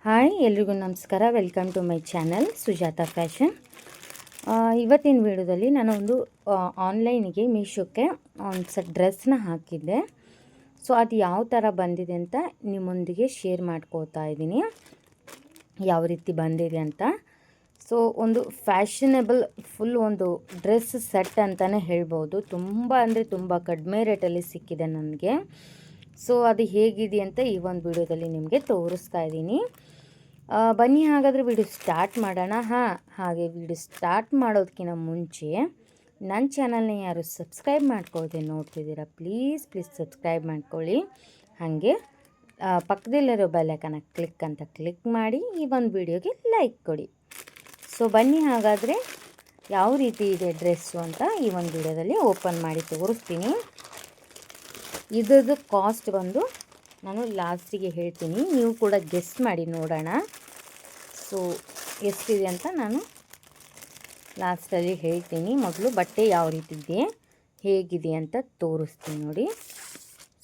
Hi ಎಲ್ರಿಗೂ ನಮಸ್ಕಾರ. Welcome to my channel Sujata fashion. ಇವತ್ತಿನ ವಿಡಿಯೋದಲ್ಲಿ ನಾನು ಒಂದು ಆನ್ಲೈನಿಗೆ ಮೀಶೋಕ್ಕೆ ಒಂದು ಸೆಟ್ ಡ್ರೆಸ್ನ ಹಾಕಿದ್ದೆ. ಸೊ ಅದು ಯಾವ ಥರ ಬಂದಿದೆ ಅಂತ ನಿಮ್ಮೊಂದಿಗೆ ಶೇರ್ ಮಾಡ್ಕೋತಾ ಇದ್ದೀನಿ, ಯಾವ ರೀತಿ ಬಂದಿದೆ ಅಂತ. ಸೊ ಒಂದು ಫ್ಯಾಷನೇಬಲ್ ಫುಲ್ ಒಂದು ಡ್ರೆಸ್ ಸೆಟ್ ಅಂತಲೇ ಹೇಳ್ಬೋದು. ತುಂಬ ಅಂದರೆ ತುಂಬ ಕಡಿಮೆ ರೇಟಲ್ಲಿ ಸಿಕ್ಕಿದೆ ನನಗೆ. ಸೊ ಅದು ಹೇಗಿದೆ ಅಂತ ಈ ಒಂದು ವಿಡಿಯೋದಲ್ಲಿ ನಿಮಗೆ ತೋರಿಸ್ತಾ ಇದ್ದೀನಿ. ಬನ್ನಿ ಹಾಗಾದರೆ ವಿಡಿಯೋ ಸ್ಟಾರ್ಟ್ ಮಾಡೋಣ. ಹಾಗೆ ವಿಡಿಯೋ ಸ್ಟಾರ್ಟ್ ಮಾಡೋದಕ್ಕಿಂತ ಮುಂಚೆ ನನ್ನ ಚಾನಲ್ನ ಯಾರು ಸಬ್ಸ್ಕ್ರೈಬ್ ಮಾಡ್ಕೊಳ್ಳದೆ ನೋಡ್ತಿದ್ದೀರಾ, ಪ್ಲೀಸ್ ಸಬ್ಸ್ಕ್ರೈಬ್ ಮಾಡ್ಕೊಳ್ಳಿ. ಹಾಗೆ ಪಕ್ಕದಲ್ಲಿರೋ ಬೆಲ್ಲೈಕನ್ನ ಕ್ಲಿಕ್ ಮಾಡಿ ಈ ಒಂದು ವಿಡಿಯೋಗೆ ಲೈಕ್ ಕೊಡಿ. ಸೊ ಬನ್ನಿ ಹಾಗಾದರೆ ಯಾವ ರೀತಿ ಇದೆ ಡ್ರೆಸ್ಸು ಅಂತ ಈ ಒಂದು ವಿಡಿಯೋದಲ್ಲಿ ಓಪನ್ ಮಾಡಿ ತೋರಿಸ್ತೀನಿ. ಇದ್ರದ್ದು ಕಾಸ್ಟ್ ಬಂದು ನಾನು ಲಾಸ್ಟಿಗೆ ಹೇಳ್ತೀನಿ, ನೀವು ಕೂಡ ಗೆಸ್ ಮಾಡಿ ನೋಡೋಣ. ಸೊ ಎಷ್ಟಿದೆ ಅಂತ ನಾನು ಲಾಸ್ಟಲ್ಲಿ ಹೇಳ್ತೀನಿ. ಮೊದಲು ಬಟ್ಟೆ ಯಾವ ರೀತಿ ಇದೆ ಹೇಗಿದೆ ಅಂತ ತೋರಿಸ್ತೀನಿ ನೋಡಿ.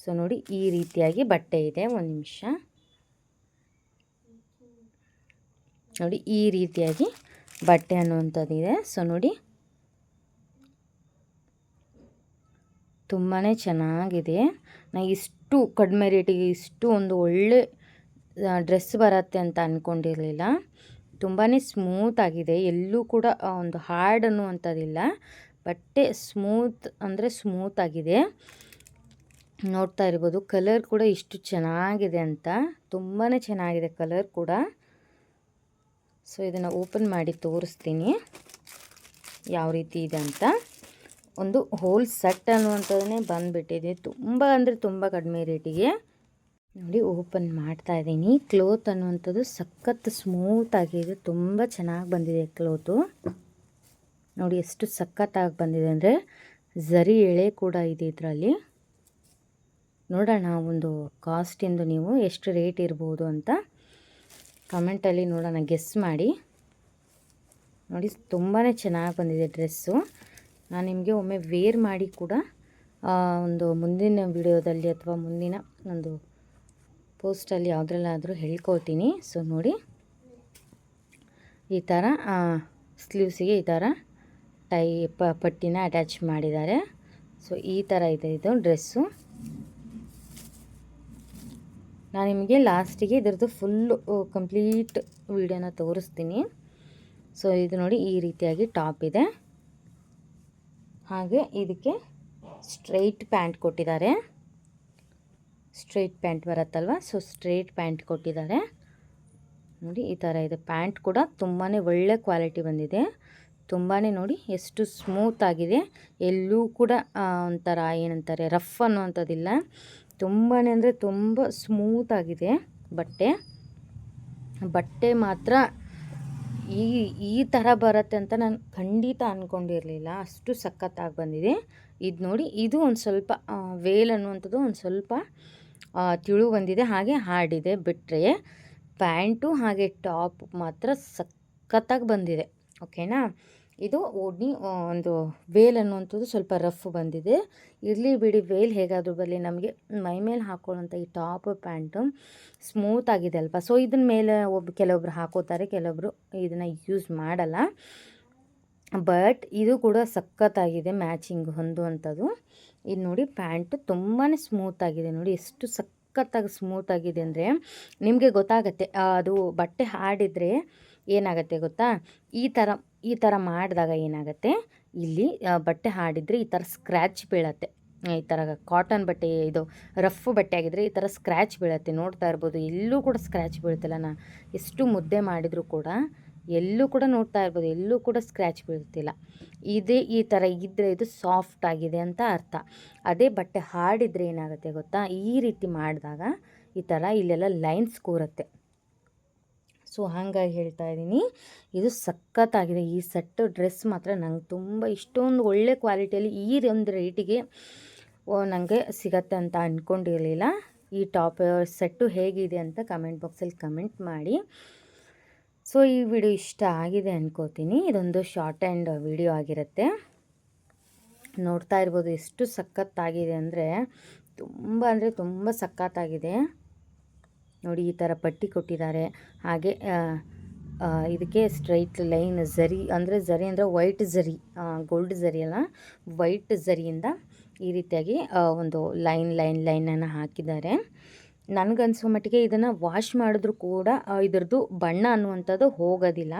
ಸೊ ನೋಡಿ, ಈ ರೀತಿಯಾಗಿ ಬಟ್ಟೆ ಇದೆ. ಒಂದು ನಿಮಿಷ ನೋಡಿ, ಈ ರೀತಿಯಾಗಿ ಬಟ್ಟೆ ಅನ್ನುವಂಥದ್ದಿದೆ. ಸೊ ನೋಡಿ, ತುಂಬಾ ಚೆನ್ನಾಗಿದೆ. ನಾನು ಇಷ್ಟು ಕಡಿಮೆ ರೇಟಿಗೆ ಇಷ್ಟು ಒಂದು ಒಳ್ಳೆ ಡ್ರೆಸ್ ಬರುತ್ತೆ ಅಂತ ಅಂದ್ಕೊಂಡಿರಲಿಲ್ಲ. ತುಂಬಾ ಸ್ಮೂತಾಗಿದೆ, ಎಲ್ಲೂ ಕೂಡ ಒಂದು ಹಾರ್ಡ್ ಅನ್ನುವಂಥದ್ದಿಲ್ಲ. ಬಟ್ಟೆ ಸ್ಮೂತ್ ಅಂದರೆ ಸ್ಮೂತಾಗಿದೆ. ನೋಡ್ತಾ ಇರ್ಬೋದು ಕಲರ್ ಕೂಡ ಇಷ್ಟು ಚೆನ್ನಾಗಿದೆ ಅಂತ, ತುಂಬಾ ಚೆನ್ನಾಗಿದೆ ಕಲರ್ ಕೂಡ. ಸೊ ಇದನ್ನು ಓಪನ್ ಮಾಡಿ ತೋರಿಸ್ತೀನಿ ಯಾವ ರೀತಿ ಇದೆ ಅಂತ. ಒಂದು ಹೋಲ್ ಸೆಟ್ ಅನ್ನುವಂಥದ್ದನ್ನೇ ಬಂದುಬಿಟ್ಟಿದೆ, ತುಂಬ ಅಂದರೆ ತುಂಬ ಕಡಿಮೆ ರೇಟಿಗೆ. ನೋಡಿ ಓಪನ್ ಮಾಡ್ತಾ ಇದ್ದೀನಿ. ಕ್ಲೋತ್ ಅನ್ನುವಂಥದ್ದು ಸಖತ್ ಸ್ಮೂತಾಗಿದೆ, ತುಂಬ ಚೆನ್ನಾಗಿ ಬಂದಿದೆ ಕ್ಲೋತು. ನೋಡಿ ಎಷ್ಟು ಸಖತ್ತಾಗಿ ಬಂದಿದೆ ಅಂದರೆ ಝರಿ ಎಳೆ ಕೂಡ ಇದೆ ಇದರಲ್ಲಿ. ನೋಡೋಣ ಒಂದು ಕಾಸ್ಟಿಂದು ನೀವು ಎಷ್ಟು ರೇಟ್ ಇರ್ಬೋದು ಅಂತ ಕಮೆಂಟಲ್ಲಿ ನೋಡೋಣ, ಗೆಸ್ ಮಾಡಿ. ನೋಡಿ ತುಂಬಾ ಚೆನ್ನಾಗಿ ಬಂದಿದೆ ಡ್ರೆಸ್ಸು. ನಾನು ನಿಮಗೆ ಒಮ್ಮೆ ವೇರ್ ಮಾಡಿ ಕೂಡ ಒಂದು ಮುಂದಿನ ವಿಡಿಯೋದಲ್ಲಿ ಅಥವಾ ಮುಂದಿನ ಒಂದು ಪೋಸ್ಟಲ್ಲಿ ಯಾವುದ್ರಲ್ಲಾದರೂ ಹೇಳ್ಕೊಳ್ತೀನಿ. ಸೊ ನೋಡಿ, ಈ ಥರ ಸ್ಲೀವ್ಸಿಗೆ ಈ ಥರ ಪಟ್ಟಿನ ಅಟ್ಯಾಚ್ ಮಾಡಿದ್ದಾರೆ. ಸೊ ಈ ಥರ ಇದೆ ಇದು ಡ್ರೆಸ್ಸು. ನಾನು ನಿಮಗೆ ಲಾಸ್ಟಿಗೆ ಇದರದ್ದು ಫುಲ್ಲು ಕಂಪ್ಲೀಟ್ ವಿಡಿಯೋನ ತೋರಿಸ್ತೀನಿ. ಸೊ ಇದು ನೋಡಿ, ಈ ರೀತಿಯಾಗಿ ಟಾಪ್ ಇದೆ. ಹಾಗೆ ಇದಕ್ಕೆ ಸ್ಟ್ರೈಟ್ ಪ್ಯಾಂಟ್ ಕೊಟ್ಟಿದ್ದಾರೆ. ಸ್ಟ್ರೈಟ್ ಪ್ಯಾಂಟ್ ಬರುತ್ತಲ್ವ, ಸೊ ಸ್ಟ್ರೈಟ್ ಪ್ಯಾಂಟ್ ಕೊಟ್ಟಿದ್ದಾರೆ. ನೋಡಿ ಈ ಥರ ಇದೆ. ಪ್ಯಾಂಟ್ ಕೂಡ ತುಂಬಾ ಒಳ್ಳೆ ಕ್ವಾಲಿಟಿ ಬಂದಿದೆ. ತುಂಬಾ ನೋಡಿ ಎಷ್ಟು ಸ್ಮೂತ್ ಆಗಿದೆ. ಎಲ್ಲೂ ಕೂಡ ಒಂಥರ ಏನಂತಾರೆ ರಫ್ ಅನ್ನುವಂಥದ್ದಿಲ್ಲ. ತುಂಬಾ ಅಂದರೆ ತುಂಬ ಸ್ಮೂತಾಗಿದೆ ಬಟ್ಟೆ ಮಾತ್ರ ಈ ಥರ ಬರುತ್ತೆ ಅಂತ ನಾನು ಖಂಡಿತ ಅಂದ್ಕೊಂಡಿರಲಿಲ್ಲ. ಅಷ್ಟು ಸಖತ್ತಾಗಿ ಬಂದಿದೆ. ಇದು ನೋಡಿ, ಇದು ಒಂದು ಸ್ವಲ್ಪ ವೇಲ್ ಅನ್ನುವಂಥದ್ದು ಒಂದು ಸ್ವಲ್ಪ ತಿಳು ಬಂದಿದೆ, ಹಾಗೆ ಹಾರ್ಡಿದೆ. ಬಿಟ್ಟರೆ ಪ್ಯಾಂಟು ಹಾಗೆ ಟಾಪ್ ಮಾತ್ರ ಸಖತ್ತಾಗಿ ಬಂದಿದೆ. ಓಕೆನಾ. ಇದು ಓಡ್ನಿ ಒಂದು ವೇಲ್ ಅನ್ನುವಂಥದ್ದು ಸ್ವಲ್ಪ ರಫ್ ಬಂದಿದೆ. ಇರಲಿ ಬಿಡಿ, ವೇಲ್ ಹೇಗಾದರೂ ಬರಲಿ, ನಮಗೆ ಮೈ ಮೇಲೆ ಹಾಕೊಳ್ಳೋಂಥ ಈ ಟಾಪ್ ಪ್ಯಾಂಟು ಸ್ಮೂತ್ ಆಗಿದೆ ಅಲ್ವಾ. ಸೊ ಇದನ್ನ ಮೇಲೆ ಕೆಲವೊಬ್ರು ಹಾಕೋತಾರೆ, ಕೆಲವೊಬ್ರು ಇದನ್ನು ಯೂಸ್ ಮಾಡಲ್ಲ. ಬಟ್ ಇದು ಕೂಡ ಸಖತ್ತಾಗಿದೆ, ಮ್ಯಾಚಿಂಗ್ ಹೊಂದುವಂಥದ್ದು. ಇದು ನೋಡಿ, ಪ್ಯಾಂಟು ತುಂಬಾ ಸ್ಮೂತಾಗಿದೆ. ನೋಡಿ ಎಷ್ಟು ಸಖತ್ತಾಗಿ ಸ್ಮೂತಾಗಿದೆ ಅಂದರೆ ನಿಮಗೆ ಗೊತ್ತಾಗತ್ತೆ. ಅದು ಬಟ್ಟೆ ಹಾಡಿದರೆ ಏನಾಗುತ್ತೆ ಗೊತ್ತಾ, ಈ ಥರ ಮಾಡಿದಾಗ ಏನಾಗುತ್ತೆ, ಇಲ್ಲಿ ಬಟ್ಟೆ ಹಾಡಿದರೆ ಈ ಥರ ಸ್ಕ್ರ್ಯಾಚ್ ಬೀಳತ್ತೆ. ಈ ಥರ ಕಾಟನ್ ಬಟ್ಟೆ, ಇದು ರಫ್ ಬಟ್ಟೆ ಆಗಿದ್ದರೆ ಈ ಥರ ಸ್ಕ್ರ್ಯಾಚ್ ಬೀಳತ್ತೆ. ನೋಡ್ತಾ ಇರ್ಬೋದು, ಎಲ್ಲೂ ಕೂಡ ಸ್ಕ್ರ್ಯಾಚ್ ಬೀಳ್ತಿಲ್ಲ. ನಾನು ಎಷ್ಟು ಮುದ್ದೆ ಮಾಡಿದರೂ ಕೂಡ ಎಲ್ಲೂ ಕೂಡ ನೋಡ್ತಾ ಇರ್ಬೋದು, ಎಲ್ಲೂ ಕೂಡ ಸ್ಕ್ರ್ಯಾಚ್ ಬೀಳ್ತಿಲ್ಲ. ಈ ಥರ ಇದ್ದರೆ ಇದು ಸಾಫ್ಟ್ ಆಗಿದೆ ಅಂತ ಅರ್ಥ. ಅದೇ ಬಟ್ಟೆ ಹಾಡಿದರೆ ಏನಾಗುತ್ತೆ ಗೊತ್ತಾ, ಈ ರೀತಿ ಮಾಡಿದಾಗ ಈ ಥರ ಇಲ್ಲೆಲ್ಲ ಲೈನ್ಸ್ ಕೂರುತ್ತೆ. ಸೊ ಹಾಗಾಗಿ ಹೇಳ್ತಾ ಇದ್ದೀನಿ, ಇದು ಸಖತ್ತಾಗಿದೆ. ಈ ಸೆಟ್ ಡ್ರೆಸ್ ಮಾತ್ರ ನಂಗೆ ತುಂಬ ಇಷ್ಟೊಂದು ಒಳ್ಳೆ ಕ್ವಾಲಿಟಿಯಲ್ಲಿ ಈ ಒಂದು ರೇಟಿಗೆ ನನಗೆ ಸಿಗತ್ತೆ ಅಂತ ಅಂದ್ಕೊಂಡಿರಲಿಲ್ಲ. ಈ ಟಾಪ್ ಸೆಟ್ಟು ಹೇಗಿದೆ ಅಂತ ಕಮೆಂಟ್ ಬಾಕ್ಸಲ್ಲಿ ಕಮೆಂಟ್ ಮಾಡಿ. ಸೊ ಈ ವಿಡಿಯೋ ಇಷ್ಟ ಆಗಿದೆ ಅನ್ಕೋತೀನಿ. ಇದೊಂದು ಶಾರ್ಟ್ ಆ್ಯಂಡ್ ವಿಡಿಯೋ ಆಗಿರುತ್ತೆ. ನೋಡ್ತಾ ಇರ್ಬೋದು ಎಷ್ಟು ಸಖತ್ತಾಗಿದೆ ಅಂದರೆ ತುಂಬ ಸಖತ್ತಾಗಿದೆ. ನೋಡಿ ಈ ಥರ ಪಟ್ಟಿ ಕೊಟ್ಟಿದ್ದಾರೆ. ಹಾಗೆ ಇದಕ್ಕೆ ಸ್ಟ್ರೈಟ್ ಲೈನ್ ಝರಿ ಅಂದರೆ ವೈಟ್ ಝರಿ, ಗೋಲ್ಡ್ ಝರಿ ಅಲ್ಲ, ವೈಟ್ ಝರಿಯಿಂದ ಈ ರೀತಿಯಾಗಿ ಒಂದು ಲೈನನ್ನು ಹಾಕಿದ್ದಾರೆ. ನನಗನ್ಸೋ ಮಟ್ಟಿಗೆ ಇದನ್ನು ವಾಶ್ ಮಾಡಿದ್ರೂ ಕೂಡ ಇದ್ರದ್ದು ಬಣ್ಣ ಅನ್ನುವಂಥದ್ದು ಹೋಗೋದಿಲ್ಲ.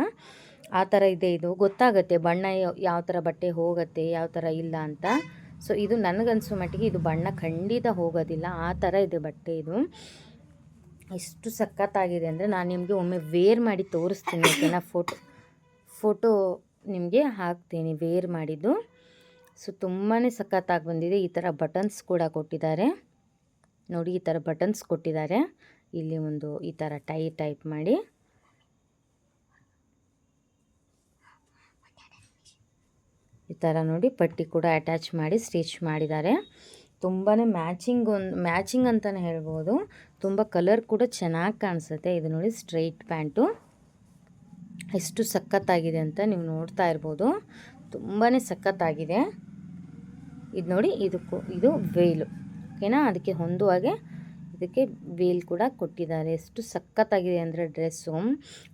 ಆ ಥರ ಇದೆ. ಇದು ಗೊತ್ತಾಗುತ್ತೆ ಬಣ್ಣ ಯಾವ ಥರ ಬಟ್ಟೆ ಹೋಗುತ್ತೆ ಯಾವ ಥರ ಇಲ್ಲ ಅಂತ. ಸೊ ಇದು ನನಗನ್ಸೋ ಮಟ್ಟಿಗೆ ಇದು ಬಣ್ಣ ಖಂಡಿತ ಹೋಗೋದಿಲ್ಲ, ಆ ಥರ ಇದೆ ಬಟ್ಟೆ. ಇದು ಎಷ್ಟು ಸಖತ್ತಾಗಿದೆ ಅಂದರೆ ನಾನು ನಿಮಗೆ ಒಮ್ಮೆ ವೇರ್ ಮಾಡಿ ತೋರಿಸ್ತೀನಿ, ಓಕೆನಾ. ಫೋಟೋ ನಿಮಗೆ ಹಾಕ್ತೀನಿ ವೇರ್ ಮಾಡಿದ್ದು. ಸೊ ತುಂಬಾ ಸಖತ್ತಾಗಿ ಬಂದಿದೆ. ಈ ಥರ ಬಟನ್ಸ್ ಕೂಡ ಕೊಟ್ಟಿದ್ದಾರೆ ನೋಡಿ, ಈ ಥರ ಬಟನ್ಸ್ ಕೊಟ್ಟಿದ್ದಾರೆ. ಇಲ್ಲಿ ಒಂದು ಈ ಥರ ಟೈಪ್ ಮಾಡಿ ಈ ಥರ ನೋಡಿ ಪಟ್ಟಿ ಕೂಡ ಅಟ್ಯಾಚ್ ಮಾಡಿ ಸ್ಟಿಚ್ ಮಾಡಿದ್ದಾರೆ. ತುಂಬಾ ಮ್ಯಾಚಿಂಗ್ ಅಂತಲೇ ಹೇಳ್ಬೋದು. ತುಂಬ ಕಲರ್ ಕೂಡ ಚೆನ್ನಾಗಿ ಕಾಣಿಸುತ್ತೆ. ಇದು ನೋಡಿ ಸ್ಟ್ರೈಟ್ ಪ್ಯಾಂಟು ಎಷ್ಟು ಸಖತ್ತಾಗಿದೆ ಅಂತ ನೀವು ನೋಡ್ತಾ ಇರ್ಬೋದು. ತುಂಬಾ ಸಖತ್ತಾಗಿದೆ. ಇದು ನೋಡಿ, ಇದು ವೇಲು, ಓಕೆನಾ. ಅದಕ್ಕೆ ಹೊಂದುವಾಗೆ ಇದಕ್ಕೆ ವೇಲ್ ಕೂಡ ಕೊಟ್ಟಿದ್ದಾರೆ. ಎಷ್ಟು ಸಖತ್ತಾಗಿದೆ ಅಂದರೆ ಡ್ರೆಸ್ಸು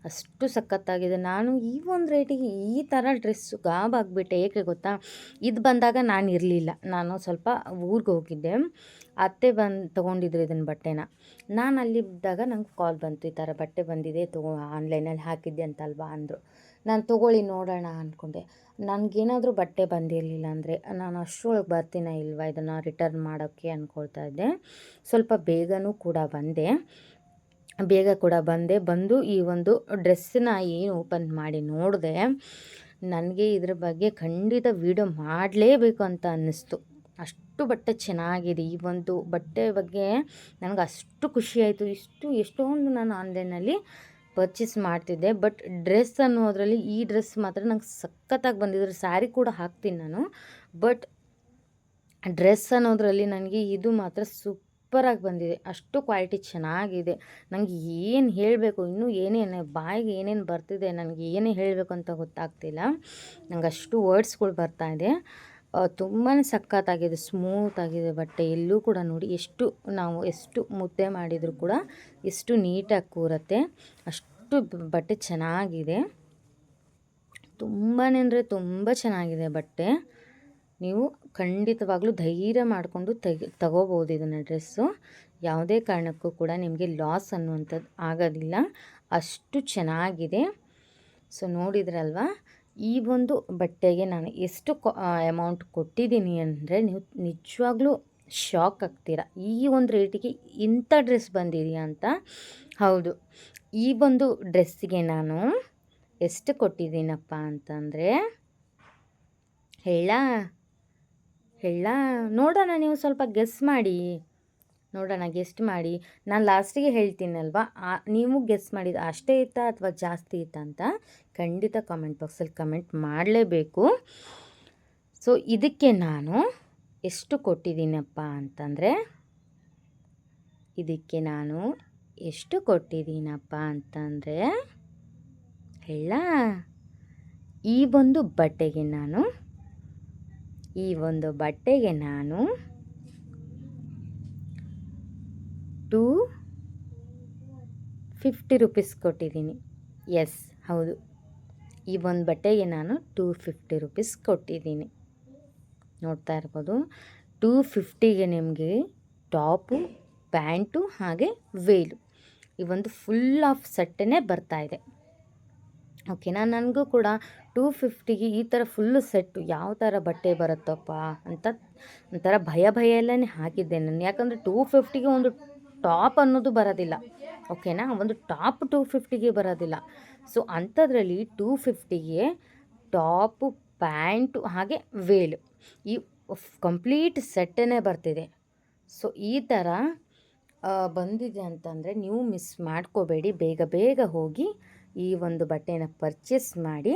ಅಷ್ಟು ಸಖತ್ತಾಗಿದೆ. ನಾನು ಈ ಒಂದು ರೇಟಿಗೆ ಈ ಥರ ಡ್ರೆಸ್ಸು ಗಾಬಾಗ್ಬಿಟ್ಟೆ. ಏಕೆ ಗೊತ್ತಾ, ಇದು ಬಂದಾಗ ನಾನು ಇರಲಿಲ್ಲ, ನಾನು ಸ್ವಲ್ಪ ಊರಿಗೆ ಹೋಗಿದ್ದೆ. ಅತ್ತೆ ತೊಗೊಂಡಿದ್ರು ಇದನ್ನು ಬಟ್ಟೆನ. ನಾನು ಅಲ್ಲಿದ್ದಾಗ ನಂಗೆ ಕಾಲ್ ಬಂತು, ಈ ಥರ ಬಟ್ಟೆ ಬಂದಿದೆ ಆನ್ಲೈನಲ್ಲಿ ಹಾಕಿದ್ದೆ ಅಂತಲ್ವಾ ಅಂದರು. ನಾನು ತೊಗೊಳ್ಳಿ ನೋಡೋಣ ಅಂದ್ಕೊಂಡೆ. ನನಗೇನಾದರೂ ಬಟ್ಟೆ ಬಂದಿರಲಿಲ್ಲ ಅಂದರೆ ನಾನು ಅಷ್ಟರೊಳಗೆ ಬರ್ತೀನ ಇಲ್ವಾ ಇದನ್ನು ರಿಟರ್ನ್ ಮಾಡೋಕ್ಕೆ ಅಂದ್ಕೊಳ್ತಾ ಇದ್ದೆ. ಸ್ವಲ್ಪ ಬೇಗ ಕೂಡ ಬಂದು ಈ ಒಂದು ಡ್ರೆಸ್ಸನ್ನ ಏನು ಓಪನ್ ಮಾಡಿ ನೋಡಿದೆ, ನನಗೆ ಇದ್ರ ಬಗ್ಗೆ ಖಂಡಿತ ವಿಡಿಯೋ ಮಾಡಲೇಬೇಕು ಅಂತ ಅನ್ನಿಸ್ತು. ಅಷ್ಟು ಬಟ್ಟೆ ಚೆನ್ನಾಗಿದೆ. ಈ ಒಂದು ಬಟ್ಟೆ ಬಗ್ಗೆ ನನಗೆ ಅಷ್ಟು ಖುಷಿಯಾಯಿತು. ಎಷ್ಟೊಂದು ನಾನು ಆನ್ಲೈನಲ್ಲಿ ಪರ್ಚೇಸ್ ಮಾಡ್ತಿದ್ದೆ, ಬಟ್ ಡ್ರೆಸ್ ಅನ್ನೋದ್ರಲ್ಲಿ ಈ ಡ್ರೆಸ್ ಮಾತ್ರ ನಂಗೆ ಸಖತ್ತಾಗಿ ಬಂದಿದ್ರು. ಸ್ಯಾರಿ ಕೂಡ ಹಾಕ್ತೀನಿ ನಾನು, ಬಟ್ ಡ್ರೆಸ್ ಅನ್ನೋದ್ರಲ್ಲಿ ನನಗೆ ಇದು ಮಾತ್ರ ಸೂಪರಾಗಿ ಬಂದಿದೆ. ಅಷ್ಟು ಕ್ವಾಲಿಟಿ ಚೆನ್ನಾಗಿದೆ. ನನಗೆ ಏನು ಹೇಳಬೇಕು, ಇನ್ನೂ ಬಾಯಿಗೆ ಏನೇನು ಬರ್ತಿದೆ, ನನಗೆ ಏನೇ ಹೇಳಬೇಕು ಅಂತ ಗೊತ್ತಾಗ್ತಿಲ್ಲ. ನಂಗೆ ಅಷ್ಟು ವರ್ಡ್ಸ್ಗಳು ಬರ್ತಾಯಿದೆ. ತುಂಬಾ ಸಖತ್ತಾಗಿದೆ, ಸ್ಮೂತಾಗಿದೆ ಬಟ್ಟೆ. ಎಲ್ಲೂ ಕೂಡ ನೋಡಿ ನಾವು ಎಷ್ಟು ಮುದ್ದೆ ಮಾಡಿದರೂ ಕೂಡ ಎಷ್ಟು ನೀಟಾಗಿ ಕೂರುತ್ತೆ. ಅಷ್ಟು ಬಟ್ಟೆ ಚೆನ್ನಾಗಿದೆ. ತುಂಬಾ ಅಂದರೆ ತುಂಬ ಚೆನ್ನಾಗಿದೆ ಬಟ್ಟೆ. ನೀವು ಖಂಡಿತವಾಗ್ಲೂ ಧೈರ್ಯ ಮಾಡಿಕೊಂಡು ತಗೋಬೋದು ಇದನ್ನು ಡ್ರೆಸ್ಸು. ಯಾವುದೇ ಕಾರಣಕ್ಕೂ ಕೂಡ ನಿಮಗೆ ಲಾಸ್ ಅನ್ನುವಂಥದ್ದು ಆಗೋದಿಲ್ಲ, ಅಷ್ಟು ಚೆನ್ನಾಗಿದೆ. ಸೊ ನೋಡಿದ್ರಲ್ವ, ಈ ಒಂದು ಬಟ್ಟೆಗೆ ನಾನು ಎಷ್ಟು ಅಮೌಂಟ್ ಕೊಟ್ಟಿದ್ದೀನಿ ಅಂದರೆ ನೀವು ನಿಜವಾಗ್ಲೂ ಶಾಕ್ ಆಗ್ತೀರ. ಈ ಒಂದು ರೇಟಿಗೆ ಇಂಥ ಡ್ರೆಸ್ ಬಂದಿದೆಯಾ ಅಂತ. ಹೌದು, ಈ ಒಂದು ಡ್ರೆಸ್ಸಿಗೆ ನಾನು ಎಷ್ಟು ಕೊಟ್ಟಿದ್ದೀನಪ್ಪ ಅಂತಂದರೆ ಹೇಳ ನೋಡೋಣ, ನೀವು ಸ್ವಲ್ಪ ಗೆಸ್ ಮಾಡಿ ನೋಡೋಣ. ನಾನು ಲಾಸ್ಟಿಗೆ ಹೇಳ್ತೀನಲ್ವ, ನೀವು ಗೆಸ್ ಮಾಡಿದ ಅಷ್ಟೇ ಇತ್ತಾ ಅಥವಾ ಜಾಸ್ತಿ ಇತ್ತಾ ಅಂತ ಖಂಡಿತ ಕಾಮೆಂಟ್ ಬಾಕ್ಸಲ್ಲಿ ಕಮೆಂಟ್ ಮಾಡಲೇಬೇಕು. ಸೊ ಇದಕ್ಕೆ ನಾನು ಎಷ್ಟು ಕೊಟ್ಟಿದ್ದೀನಪ್ಪ ಅಂತಂದರೆ ಹೇಳ ಈ ಒಂದು ಬಟ್ಟೆಗೆ ನಾನು 250 ರುಪೀಸ್ ಕೊಟ್ಟಿದ್ದೀನಿ. ಎಸ್, ಹೌದು, ಈ ಒಂದು ಬಟ್ಟೆಗೆ ನಾನು 250 ರುಪೀಸ್ ಕೊಟ್ಟಿದ್ದೀನಿ. ನೋಡ್ತಾ ಇರ್ಬೋದು. 250ಗೆ ನಿಮಗೆ ಟಾಪು, ಪ್ಯಾಂಟು ಹಾಗೆ ವೇಲು, ಈ ಒಂದು ಫುಲ್ ಆಫ್ ಸೆಟ್ಟೇ ಬರ್ತಾಯಿದೆ. ಓಕೆನಾ. ನನಗೂ ಕೂಡ 250ಗೆ ಈ ಥರ ಫುಲ್ಲು ಸೆಟ್ಟು ಯಾವ ಥರ ಬಟ್ಟೆ ಬರುತ್ತಪ್ಪ ಅಂತ ಒಂಥರ ಭಯ ಎಲ್ಲನೇ ಹಾಕಿದ್ದೆ ನಾನು. ಯಾಕಂದರೆ 250ಗೆ ಒಂದು ಟಾಪ್ ಅನ್ನೋದು ಬರೋದಿಲ್ಲ, ಓಕೆನಾ. ಒಂದು ಟಾಪ್ 250ಗೆ ಬರೋದಿಲ್ಲ. ಸೊ ಅಂಥದ್ರಲ್ಲಿ 250ಗೆ ಟಾಪು, ಪ್ಯಾಂಟು ಹಾಗೆ ವೇಲು, ಈ ಕಂಪ್ಲೀಟ್ ಸೆಟ್ಟೇ ಬರ್ತಿದೆ. ಸೊ ಈ ಥರ ಬಂದಿದೆ ಅಂತಂದರೆ ನೀವು ಮಿಸ್ ಮಾಡ್ಕೋಬೇಡಿ. ಬೇಗ ಹೋಗಿ ಈ ಒಂದು ಬಟ್ಟೆನ ಪರ್ಚೇಸ್ ಮಾಡಿ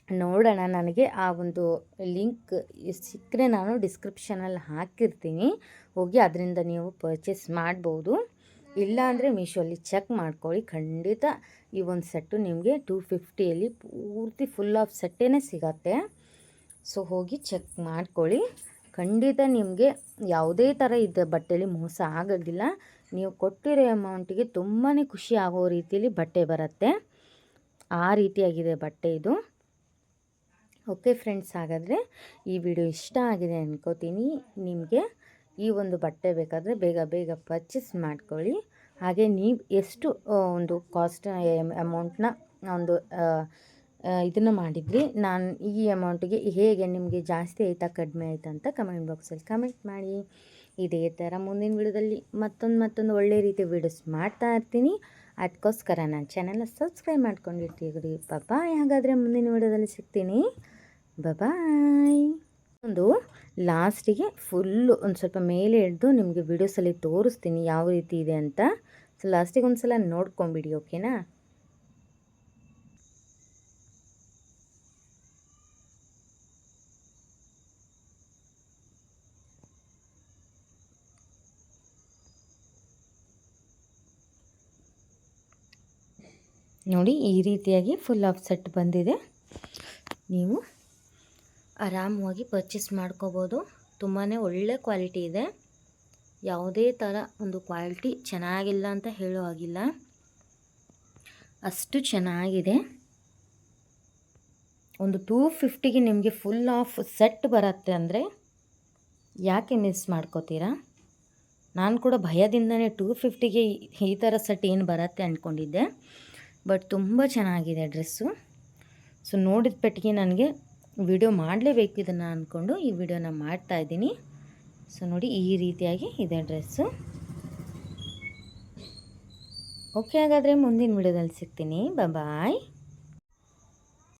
ನೋಡೋಣ. ನನಗೆ ಆ ಒಂದು ಲಿಂಕ್ ಸಿಕ್ಕರೆ ನಾನು ಡಿಸ್ಕ್ರಿಪ್ಷನಲ್ಲಿ ಹಾಕಿರ್ತೀನಿ, ಹೋಗಿ ಅದರಿಂದ ನೀವು ಪರ್ಚೇಸ್ ಮಾಡ್ಬೋದು. ಇಲ್ಲ ಅಂದರೆ ಮೀಶೋಲ್ಲಿ ಚೆಕ್ ಮಾಡ್ಕೊಳ್ಳಿ. ಖಂಡಿತ ಈ ಒಂದು ಸೆಟ್ಟು ನಿಮಗೆ 250ಯಲ್ಲಿ ಪೂರ್ತಿ ಫುಲ್ ಆಫ್ ಸೆಟ್ಟೇ ಸಿಗತ್ತೆ. ಸೊ ಹೋಗಿ ಚೆಕ್ ಮಾಡ್ಕೊಳ್ಳಿ. ಖಂಡಿತ ನಿಮಗೆ ಯಾವುದೇ ಥರ ಇದ್ದ ಬಟ್ಟೆಯಲ್ಲಿ ಮೋಸ ಆಗೋದಿಲ್ಲ. ನೀವು ಕೊಟ್ಟಿರೋ ಅಮೌಂಟಿಗೆ ತುಂಬಾ ಖುಷಿ ಆಗೋ ರೀತಿಯಲ್ಲಿ ಬಟ್ಟೆ ಬರುತ್ತೆ. ಆ ರೀತಿಯಾಗಿದೆ ಬಟ್ಟೆ ಇದು. ಓಕೆ ಫ್ರೆಂಡ್ಸ್, ಹಾಗಾದರೆ ಈ ವಿಡಿಯೋ ಇಷ್ಟ ಆಗಿದೆ ಅನ್ಕೋತೀನಿ. ನಿಮಗೆ ಈ ಒಂದು ಬಟ್ಟೆ ಬೇಕಾದರೆ ಬೇಗ ಬೇಗ ಪರ್ಚೇಸ್ ಮಾಡ್ಕೊಳ್ಳಿ. ಹಾಗೆ ನೀವು ಎಷ್ಟು ಒಂದು ಕಾಸ್ಟ್ ಅಮೌಂಟ್ನ ಒಂದು ಇದನ್ನು ಮಾಡಿದ್ರಿ, ನಾನು ಈ ಅಮೌಂಟಿಗೆ ಹೇಗೆ ನಿಮಗೆ ಜಾಸ್ತಿ ಆಯಿತಾ ಕಡಿಮೆ ಆಯಿತಾ ಅಂತ ಕಮೆಂಟ್ ಬಾಕ್ಸಲ್ಲಿ ಕಮೆಂಟ್ ಮಾಡಿ. ಇದೇ ಥರ ಮುಂದಿನ ವಿಡಿಯೋದಲ್ಲಿ ಮತ್ತೊಂದು ಒಳ್ಳೆ ರೀತಿ ವೀಡಿಯೋಸ್ ಮಾಡ್ತಾ ಇರ್ತೀನಿ. ಅದಕ್ಕೋಸ್ಕರ ನನ್ನ ಚಾನೆಲ್ನ ಸಬ್ಸ್ಕ್ರೈಬ್ ಮಾಡ್ಕೊಂಡಿರ್ತೀವಿ. ಬಾಯ್. ಹಾಗಾದರೆ ಮುಂದಿನ ವಿಡಿಯೋದಲ್ಲಿ ಸಿಗ್ತೀನಿ. ಬಾಯ್. ಒಂದು ಲಾಸ್ಟಿಗೆ ಫುಲ್ಲು ಒಂದು ಸ್ವಲ್ಪ ಮೇಲೆ ಹಿಡಿದು ನಿಮಗೆ ವಿಡಿಯೋಸಲ್ಲಿ ತೋರಿಸ್ತೀನಿ ಯಾವ ರೀತಿ ಇದೆ ಅಂತ. ಸೊ ಲಾಸ್ಟಿಗೆ ಒಂದು ಸಲ ನೋಡ್ಕೊಂಬಿಡಿ, ಓಕೆನಾ? ನೋಡಿ, ಈ ರೀತಿಯಾಗಿ ಫುಲ್ ಆಫ್ ಸೆಟ್ ಬಂದಿದೆ. ನೀವು ಆರಾಮವಾಗಿ ಪರ್ಚೇಸ್ ಮಾಡ್ಕೋಬೋದು. ತುಂಬಾ ಒಳ್ಳೆ ಕ್ವಾಲಿಟಿ ಇದೆ. ಯಾವುದೇ ಥರ ಒಂದು ಕ್ವಾಲಿಟಿ ಚೆನ್ನಾಗಿಲ್ಲ ಅಂತ ಹೇಳೋ ಹಾಗಿಲ್ಲ, ಅಷ್ಟು ಚೆನ್ನಾಗಿದೆ. ಒಂದು 250ಗೆ ನಿಮಗೆ ಫುಲ್ ಆಫ್ ಸೆಟ್ ಬರುತ್ತೆ ಅಂದರೆ ಯಾಕೆ ಮಿಸ್ ಮಾಡ್ಕೋತೀರಾ? ನಾನು ಕೂಡ ಭಯದಿಂದನೇ 250ಗೆ ಈ ಥರ ಸೆಟ್ ಏನು ಬರುತ್ತೆ ಅಂದ್ಕೊಂಡಿದ್ದೆ. ಬಟ್ ತುಂಬ ಚೆನ್ನಾಗಿದೆ ಡ್ರೆಸ್ಸು. ಸೊ ನೋಡಿದ ಪೆಟ್ಟಿಗೆ ನನಗೆ ವಿಡಿಯೋ ಮಾಡಲೇಬೇಕು ಇದನ್ನು ಅಂದ್ಕೊಂಡು ಈ ವಿಡಿಯೋನ ಮಾಡ್ತಾಯಿದ್ದೀನಿ. ಸೊ ನೋಡಿ, ಈ ರೀತಿಯಾಗಿ ಇದೆ ಡ್ರೆಸ್ಸು. ಓಕೆ, ಹಾಗಾದರೆ ಮುಂದಿನ ವಿಡಿಯೋದಲ್ಲಿ ಸಿಗ್ತೀನಿ. ಬಾಯ್.